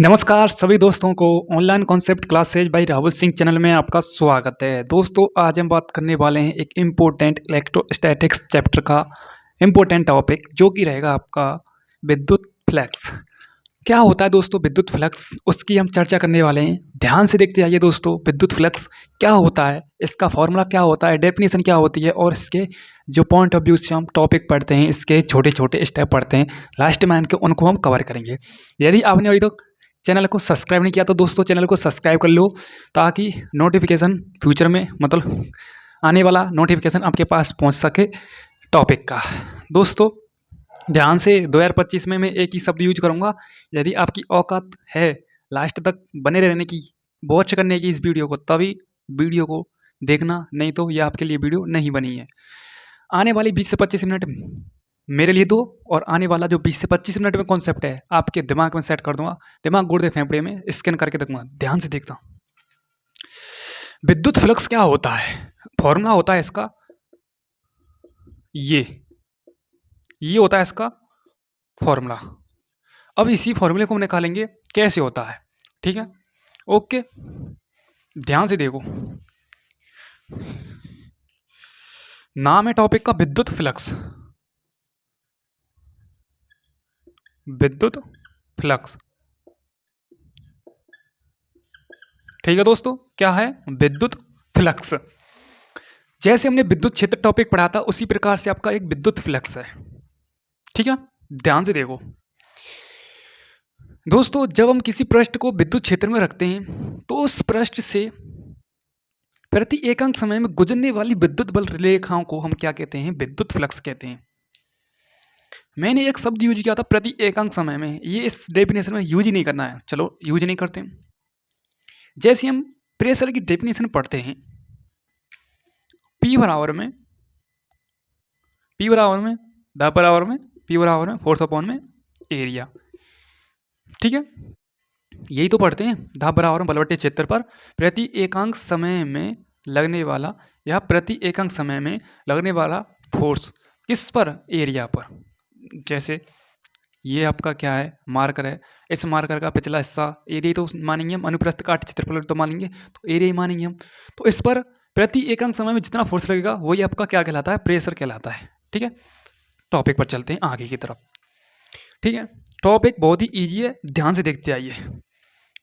नमस्कार सभी दोस्तों को online concept classes by Rahul Singh channel में आपका स्वागत है। दोस्तों आज हम बात करने वाले हैं एक इम्पोर्टेंट इलेक्ट्रोस्टैटिक्स चैप्टर का इम्पोर्टेंट टॉपिक जो कि रहेगा आपका विद्युत फ्लक्स। क्या होता है दोस्तों विद्युत फ्लक्स, उसकी हम चर्चा करने वाले हैं। ध्यान से देखते आइए दोस्तों, विद्युत फ्लक्स क्या होता है, इसका फॉर्मूला क्या होता है, डेफिनेशन क्या होती है और इसके जो पॉइंट ऑफ व्यू से हम टॉपिक पढ़ते हैं, इसके छोटे छोटे स्टेप पढ़ते हैं, लास्ट में इनके उनको हम कवर करेंगे। यदि आपने अभी तक चैनल को सब्सक्राइब नहीं किया तो दोस्तों चैनल को सब्सक्राइब कर लो, ताकि नोटिफिकेशन फ्यूचर में मतलब आने वाला नोटिफिकेशन आपके पास पहुंच सके टॉपिक का। दोस्तों ध्यान से 2025 में मैं एक ही शब्द यूज करूंगा। यदि आपकी औकात है लास्ट तक बने रहने की, वॉच करने की इस वीडियो को, तभी वीडियो को देखना, नहीं तो यह आपके लिए वीडियो नहीं बनी है। आने वाली 20 से 25 मिनट मेरे लिए दो, और आने वाला जो 20 से 25 मिनट में कॉन्सेप्ट है आपके दिमाग में सेट कर दूंगा। दिमाग गुर्दे फेफड़े में स्कैन करके देखूंगा। ध्यान से देखता। विद्युत फ्लक्स क्या होता है, फॉर्मूला होता है इसका ये होता है इसका फॉर्मूला। अब इसी फॉर्मूले को हम निकालेंगे कैसे होता है, ठीक है। ओके, ध्यान से देखो। नाम है टॉपिक का विद्युत फ्लक्स। विद्युत फ्लक्स, ठीक है दोस्तों, क्या है विद्युत फ्लक्स। जैसे हमने विद्युत क्षेत्र टॉपिक पढ़ा था उसी प्रकार से आपका एक विद्युत फ्लक्स है, ठीक है। ध्यान से देखो दोस्तों, जब हम किसी पृष्ठ को विद्युत क्षेत्र में रखते हैं तो उस पृष्ठ से प्रति एकांक समय में गुजरने वाली विद्युत बल रेखाओं को हम क्या कहते हैं, विद्युत फ्लक्स कहते हैं। मैंने एक शब्द यूज किया था प्रति एकांक समय में, ये इस डेफिनेशन में यूज ही नहीं करना है, चलो यूज नहीं करते। जैसे हम प्रेशर की डेफिनेशन पढ़ते हैं, P बराबर में दाब बराबर में P बराबर में फोर्स अपॉन में एरिया, ठीक है। यही तो पढ़ते हैं, दाब बराबर में बल बटे क्षेत्र पर प्रति एकांक समय में लगने वाला, या प्रति एकांक समय में लगने वाला फोर्स किस पर, एरिया पर। जैसे ये आपका क्या है, मार्कर है, इस मार्कर का पिछला हिस्सा एरिया तो मानेंगे हम, अनुप्रस्थ काट क्षेत्रफल तो मानेंगे, तो एरिया ही मानेंगे हम। तो इस पर प्रति एकांक समय में जितना फोर्स लगेगा वही आपका क्या कहलाता है, प्रेशर कहलाता है, ठीक है। टॉपिक पर चलते हैं आगे की तरफ, ठीक है। टॉपिक बहुत ही ईजी है, ध्यान से देखते आइए।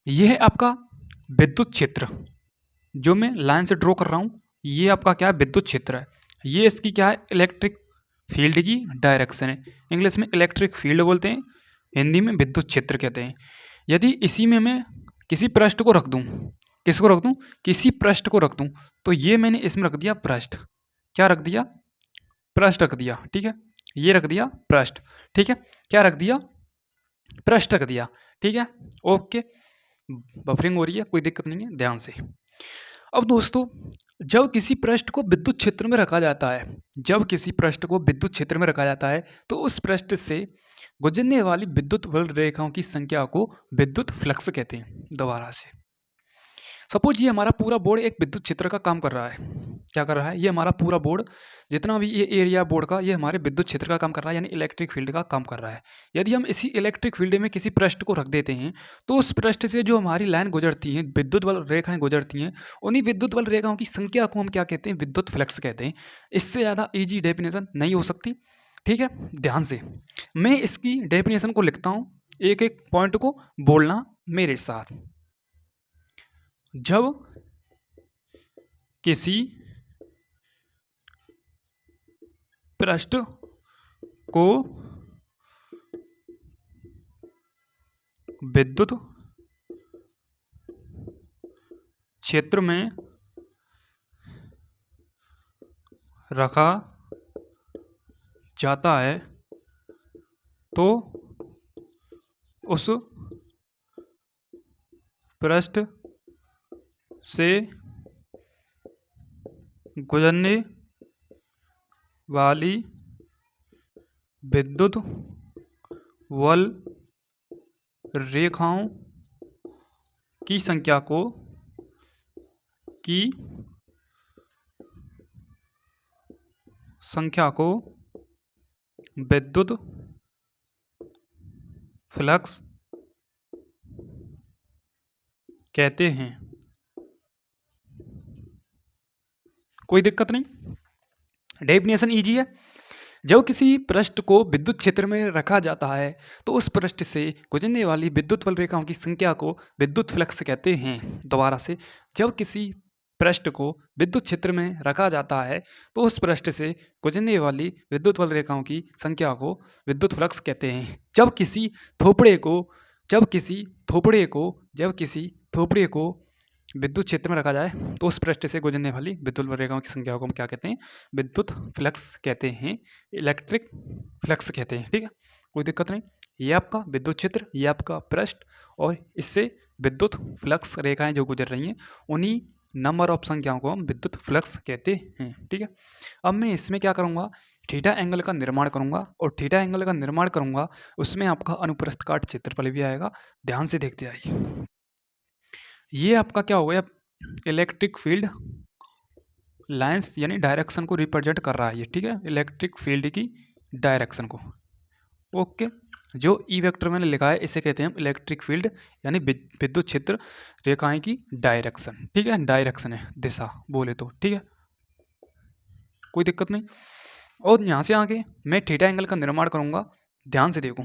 यह है आपका विद्युत क्षेत्र जो मैं लाइन से ड्रॉ कर रहा हूँ, ये आपका क्या है, विद्युत क्षेत्र है। ये इसकी क्या है, इलेक्ट्रिक फील्ड की डायरेक्शन है। इंग्लिश में इलेक्ट्रिक फील्ड बोलते हैं, हिंदी में विद्युत क्षेत्र कहते हैं। यदि इसी में मैं किसी पृष्ठ को रख दूं, किसको रख दूं, किसी पृष्ठ को रख दूं, तो ये मैंने इसमें रख दिया पृष्ठ, क्या रख दिया, पृष्ठ रख दिया, ठीक है। ये रख दिया पृष्ठ, ठीक है। क्या रख दिया, पृष्ठ रख दिया, ठीक है। ओके, बफरिंग हो रही है, कोई दिक्कत नहीं है, ध्यान से। अब दोस्तों, जब किसी पृष्ठ को विद्युत क्षेत्र में रखा जाता है, तो उस पृष्ठ से गुजरने वाली विद्युत बल रेखाओं की संख्या को विद्युत फ्लक्स कहते हैं। दोबारा से सपोज ये हमारा पूरा बोर्ड एक विद्युत क्षेत्र का काम कर रहा है, क्या कर रहा है, ये हमारा पूरा बोर्ड जितना भी ये एरिया बोर्ड का, ये हमारे विद्युत क्षेत्र का काम कर रहा है, यानी इलेक्ट्रिक फील्ड का काम कर रहा है। यदि हम इसी इलेक्ट्रिक फील्ड में किसी पृष्ठ को रख देते हैं, तो उस पृष्ठ से जो हमारी लाइन गुजरती हैं, विद्युत बल रेखाएं गुजरती हैं, उन्हीं विद्युत बल रेखाओं की संख्या को हम क्या कहते हैं, विद्युत फ्लक्स कहते हैं। इससे ज़्यादा ईजी डेफिनेशन नहीं हो सकती, ठीक है। ध्यान से मैं इसकी डेफिनेशन को लिखता हूँ, एक एक पॉइंट को बोलना मेरे साथ। जब किसी पृष्ठ को विद्युत क्षेत्र में रखा जाता है, तो उस पृष्ठ से गुजरने वाली विद्युत बल रेखाओं की संख्या को विद्युत फ्लक्स कहते हैं। कोई दिक्कत नहीं, डेफिनेशन इजी है। जब किसी पृष्ठ को विद्युत क्षेत्र में रखा जाता है तो उस पृष्ठ से गुजरने वाली विद्युत बल रेखाओं की संख्या को विद्युत फ्लक्स कहते हैं। दोबारा से, जब किसी पृष्ठ को विद्युत क्षेत्र में रखा जाता है तो उस पृष्ठ से गुजरने वाली विद्युत बल रेखाओं की संख्या को विद्युत फ्लक्स कहते हैं। जब किसी थोपड़े को जब किसी थोपड़े को जब किसी थोपड़े को विद्युत क्षेत्र में रखा जाए तो उस पृष्ठ से गुजरने वाली विद्युत बल रेखाओं की संख्या को हम क्या कहते हैं? विद्युत फ्लक्स कहते हैं, इलेक्ट्रिक फ्लक्स कहते हैं। ठीक है, कोई दिक्कत नहीं। ये आपका विद्युत क्षेत्र, ये आपका पृष्ठ, और इससे विद्युत फ्लक्स रेखाएं जो गुजर रही हैं उन्हीं नंबर ऑफ संख्याओं को हम विद्युत फ्लक्स कहते हैं। ठीक है, अब मैं इसमें क्या करूँगा, थीटा एंगल का निर्माण करूँगा, और थीटा एंगल का निर्माण करूँगा उसमें आपका अनुप्रस्थ काट क्षेत्रफल भी आएगा। ध्यान से देखते आइए। ये आपका क्या हो गया, इलेक्ट्रिक फील्ड लाइंस यानी डायरेक्शन को रिप्रेजेंट कर रहा है ये। ठीक है, इलेक्ट्रिक फील्ड की डायरेक्शन को। ओके, जो ई वेक्टर मैंने लिखा है इसे कहते हैं इलेक्ट्रिक फील्ड यानी विद्युत क्षेत्र रेखाएं की डायरेक्शन। ठीक है, डायरेक्शन है, दिशा बोले तो। ठीक है, कोई दिक्कत नहीं। और यहाँ से आगे मैं थीटा एंगल का निर्माण करूँगा। ध्यान से देखो,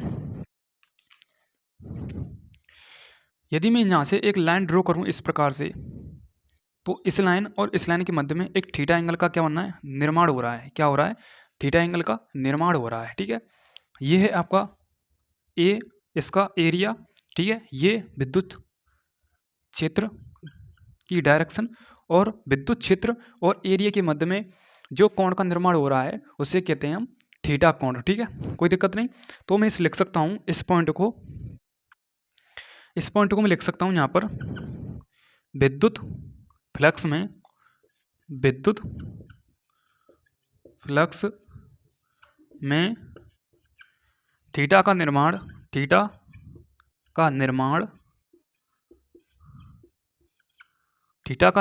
यदि मैं यहाँ से एक लाइन ड्रॉ करूँ इस प्रकार से, तो इस लाइन और इस लाइन के मध्य में एक थीटा एंगल का क्या बनना है, निर्माण हो रहा है। क्या हो रहा है, थीटा एंगल का निर्माण हो रहा है। ठीक है, ये है आपका ए, इसका एरिया। ठीक है, ये विद्युत क्षेत्र की डायरेक्शन, और विद्युत क्षेत्र और एरिया के मध्य में जो कोण का निर्माण हो रहा है उसे कहते हैं हम थीटा कोण। ठीक है, कोई दिक्कत नहीं। तो मैं इसे लिख सकता हूँ, इस पॉइंट को मैं लिख सकता हूँ यहाँ पर विद्युत फ्लक्स में थीटा का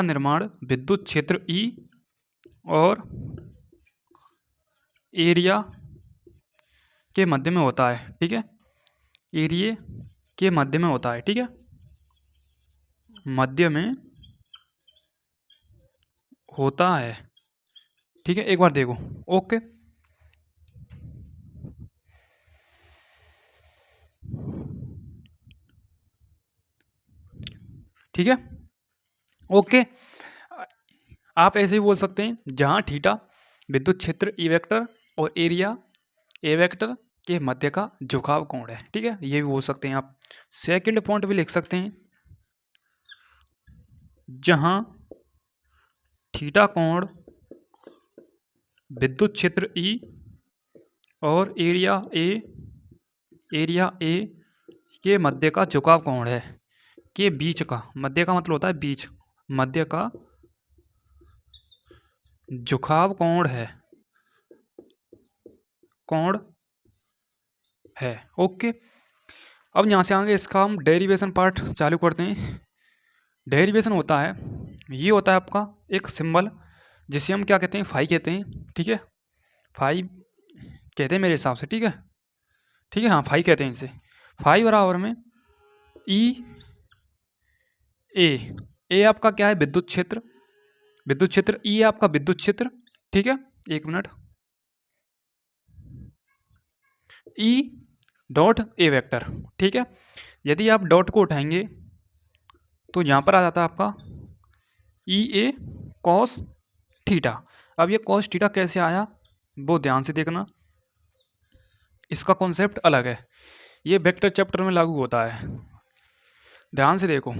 निर्माण विद्युत क्षेत्र E और एरिया के मध्य में होता है। ठीक है, एरिया के मध्य में होता है। ठीक है, मध्य में होता है। ठीक है, एक बार देखो। ओके, ठीक है, ओके। आप ऐसे ही बोल सकते हैं, जहाँ थीटा विद्युत क्षेत्र ई वेक्टर और एरिया ए वेक्टर के मध्य का झुकाव कोण है। ठीक है, ये भी बोल सकते हैं आप। सेकंड पॉइंट भी लिख सकते हैं, जहाँ थीटा कोण विद्युत क्षेत्र ई और एरिया ए के मध्य का झुकाव कोण है, के बीच का। मध्य का मतलब होता है बीच, मध्य का झुकाव कोण है। ओके, अब यहाँ से आगे इसका हम डेरिवेशन पार्ट चालू करते हैं। डेरिवेशन होता है, ये होता है आपका एक सिंबल जिसे हम क्या कहते हैं, फाई कहते हैं। ठीक है, फाई कहते हैं मेरे हिसाब से। ठीक है, हाँ, फाई कहते हैं इसे। फाई बराबर में ई ए आपका क्या है, विद्युत क्षेत्र ई है आपका विद्युत क्षेत्र। ठीक है, एक minute, E dot A vector. ठीक है, यदि आप डॉट को उठाएंगे तो यहाँ पर आ जाता है आपका ई ए कॉस थीटा। अब ये कॉस थीटा कैसे आया वो ध्यान से देखना, इसका कॉन्सेप्ट अलग है, ये वेक्टर चैप्टर में लागू होता है। ध्यान से देखो,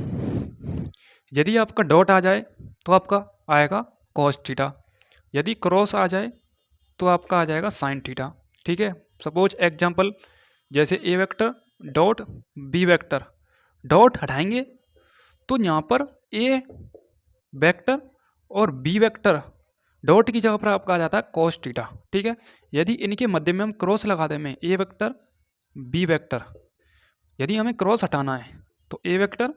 यदि आपका डॉट आ जाए तो आपका आएगा कॉस थीटा, यदि क्रॉस आ जाए तो आपका आ जाएगा साइन थीटा। ठीक है, सपोज एग्जांपल, जैसे A vector dot B vector, dot हटाएंगे तो यहाँ पर ए वेक्टर और बी वेक्टर डॉट की जगह पर आपका आ जाता है कॉस थीटा। ठीक है, यदि इनके मध्य में हम क्रॉस लगा दें में ए वेक्टर बी वेक्टर, यदि हमें क्रॉस हटाना है तो ए वेक्टर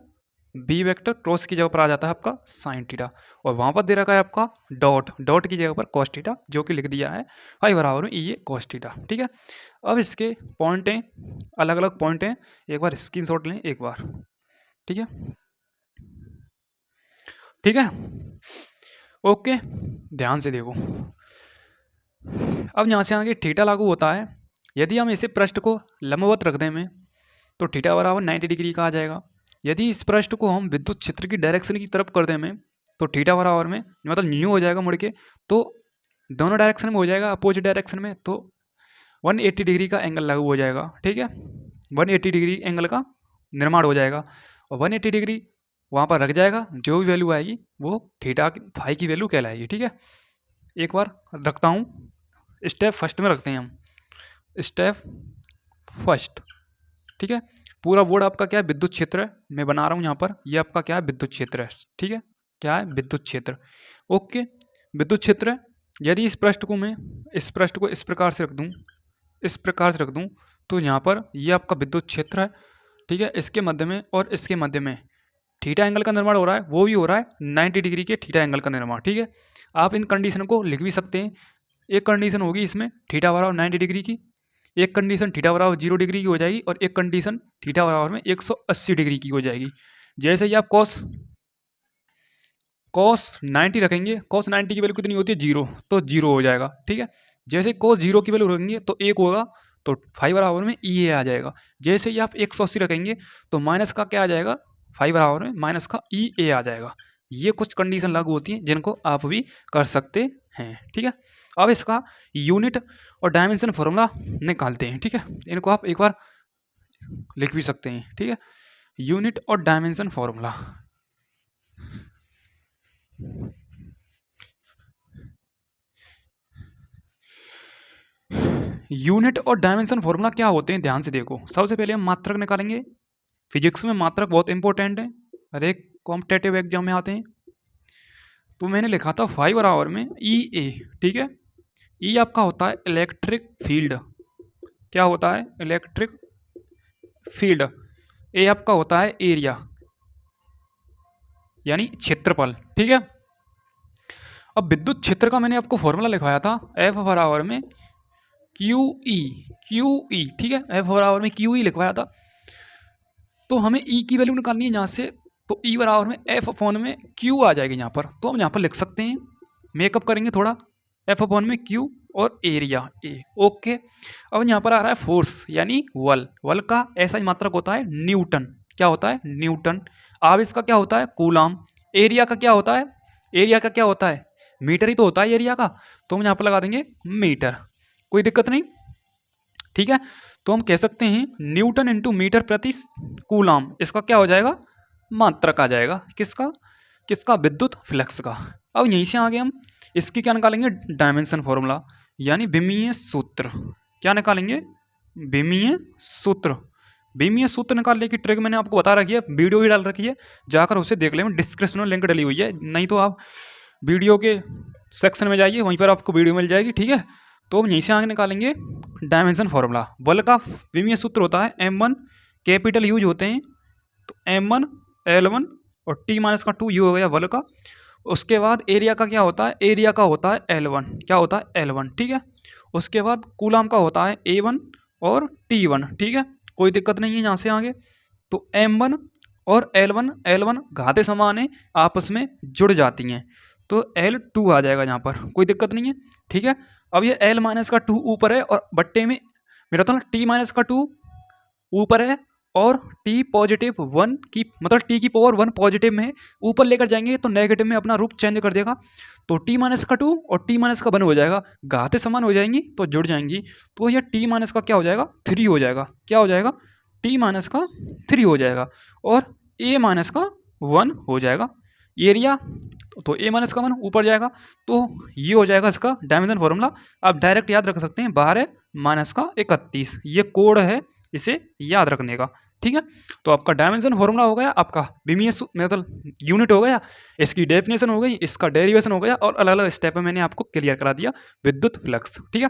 बी वेक्टर क्रॉस की जगह पर आ जाता है आपका साइन थीटा, और वहाँ पर दे रखा है आपका डॉट की जगह पर कॉस थीटा, जो कि लिख दिया है फाई बराबर में ये कॉस थीटा। ठीक है, अब इसके पॉइंट हैं, अलग अलग पॉइंट हैं, एक बार स्क्रीनशॉट लें एक बार। ठीक है, ठीक है, ओके, ध्यान से देखो। अब यहाँ से आगे थीटा लागू होता है। यदि हम इसे पृष्ठ को लंबवत रख दें में, तो थीटा बराबर 90 डिग्री का आ जाएगा। यदि इस पृष्ठ को हम विद्युत क्षेत्र की डायरेक्शन की तरफ कर दें में, तो थीटा बराबर में मतलब न्यू हो जाएगा मुड़ के, तो दोनों डायरेक्शन में हो जाएगा, अपोजिट डायरेक्शन में, तो 180 डिग्री का एंगल लागू हो जाएगा। ठीक है, 180 डिग्री एंगल का निर्माण हो जाएगा और 180 डिग्री वहाँ पर रख जाएगा। जो भी वैल्यू आएगी वो थीटा फाई की वैल्यू कहलाएगी। ठीक है, एक बार रखता हूँ, स्टेप फर्स्ट में रखते हैं हम, स्टेप फर्स्ट। ठीक है, पूरा बोर्ड आपका क्या है, विद्युत क्षेत्र है। मैं बना रहा हूँ यहाँ पर, ये आपका क्या है, विद्युत क्षेत्र है। ठीक है, क्या है, विद्युत क्षेत्र। ओके, विद्युत क्षेत्र है। यदि इस पृष्ठ को मैं इस पृष्ठ को इस प्रकार से रख दूँ, इस प्रकार से रख दूँ, तो यहाँ पर ये आपका विद्युत क्षेत्र है। ठीक है, इसके मध्य में और इसके मध्य में थीटा एंगल का निर्माण हो रहा है, वो भी हो रहा है 90 डिग्री के थीटा एंगल का निर्माण। ठीक है, आप इन कंडीशन को लिख भी सकते हैं। एक कंडीशन होगी इसमें थीटा बराबर 90 डिग्री की, एक कंडीशन थीटा बराबर 0 डिग्री की हो जाएगी और एक कंडीशन थीटा बराबर में 180 डिग्री की हो जाएगी। जैसे ही आप cos 90 रखेंगे, cos 90 की वैल्यू कितनी होती है, 0, तो 0 हो जाएगा। ठीक है, जैसे cos 0 की वैल्यू रखेंगे तो 1 होगा, तो फाई बराबर में ई ए आ जाएगा। जैसे ही आप 180 रखेंगे तो माइनस का क्या आ जाएगा, फाई बराबर में माइनस का ई ए आ जाएगा। ये कुछ कंडीशन लागू होती हैं जिनको आप भी कर सकते हैं। ठीक है, अब इसका यूनिट और डायमेंशन फॉर्मूला निकालते हैं। ठीक है, इनको आप एक बार लिख भी सकते हैं। ठीक है, यूनिट और डायमेंशन फॉर्मूला। यूनिट और डायमेंशन फॉर्मूला क्या होते हैं, ध्यान से देखो। सबसे पहले हम मात्रक निकालेंगे। फिजिक्स में मात्रक बहुत इंपॉर्टेंट है, हर एक कॉम्पिटेटिव एग्जाम में आते हैं। तो मैंने लिखा था फाई बराबर में ई ए। ठीक है, ई आपका होता है इलेक्ट्रिक फील्ड। क्या होता है, इलेक्ट्रिक फील्ड। ए आपका होता है एरिया यानी क्षेत्रफल। ठीक है, अब विद्युत क्षेत्र का मैंने आपको फॉर्मूला लिखवाया था, एफ बराबर में क्यू ई। ठीक है, एफ बराबर में क्यू ई लिखवाया था। तो हमें ई की वैल्यू निकालनी है यहाँ से, तो ई बराबर में एफ अपॉन में क्यू आ जाएगी यहाँ पर। तो हम यहाँ पर लिख सकते हैं, मेकअप करेंगे थोड़ा, एफ अपॉन में क्यू और एरिया ए। ओके, अब यहाँ पर आ रहा है फोर्स यानी वल का ऐसा ही मात्रक होता है न्यूटन। क्या होता है, न्यूटन। अब इसका क्या होता है, कूलाम। एरिया का क्या होता है, एरिया का क्या होता है, मीटर ही तो होता है एरिया का, तो हम यहाँ पर लगा देंगे मीटर। कोई दिक्कत नहीं। ठीक है, तो हम कह सकते हैं न्यूटन इंटू मीटर प्रति कूलाम, इसका क्या हो जाएगा, मात्रक आ जाएगा। किसका विद्युत फ्लक्स का। अब यहीं से आगे हम इसकी क्या निकालेंगे, डायमेंशन फॉर्मूला यानी विमीय सूत्र। क्या निकालेंगे, विमीय सूत्र। विमीय सूत्र निकालने की ट्रिक मैंने आपको बता रखी है, वीडियो भी डाल रखी है, जाकर उसे देख लें, डिस्क्रिप्शन में लिंक डली हुई है, नहीं तो आप वीडियो के सेक्शन में जाइए, वहीं पर आपको वीडियो मिल जाएगी। ठीक है, तो हम यहीं से आगे निकालेंगे डायमेंशन फॉर्मूला। बल का विमीय सूत्र होता है m1, कैपिटल यूज होते हैं, तो m1 L1 और T माइनस का 2 यू हो गया बल का। उसके बाद एरिया का क्या होता है, एरिया का होता है L1। क्या होता है, L1। ठीक है, उसके बाद कूलाम का होता है A1 और T1। ठीक है, कोई दिक्कत नहीं है यहाँ से आगे। तो M1 और L1 घाते समान है, आपस में जुड़ जाती हैं, तो L2 आ जाएगा यहाँ पर, कोई दिक्कत नहीं है। ठीक है, अब ये L माइनस का 2 ऊपर है और बट्टे में मेरा तो T माइनस का 2 ऊपर है और T पॉजिटिव 1 की मतलब T की पावर 1 पॉजिटिव में है, ऊपर लेकर जाएंगे तो नेगेटिव में अपना रूप चेंज कर देगा, तो T माइनस का 2 और T माइनस का 1 हो जाएगा, घातें समान हो जाएंगी तो जुड़ जाएंगी, तो यह T माइनस का क्या हो जाएगा, 3 हो जाएगा। क्या हो जाएगा, T माइनस का 3 हो जाएगा और A माइनस का 1 हो जाएगा। एरिया तो A माइनस का 1 ऊपर जाएगा, तो ये हो जाएगा इसका डायमेंशन फॉर्मूला। आप डायरेक्ट याद रख सकते हैं, 12 माइनस का 31, ये कोड है इसे याद रखने का। ठीक है, तो आपका डायमेंशन फॉर्मूला हो गया, आपका विमीय मतलब यूनिट हो गया, इसकी डेफिनेशन हो गई, इसका डेरिवेशन हो गया और अलग अलग स्टेप में मैंने आपको क्लियर करा दिया विद्युत फ्लक्स। ठीक है।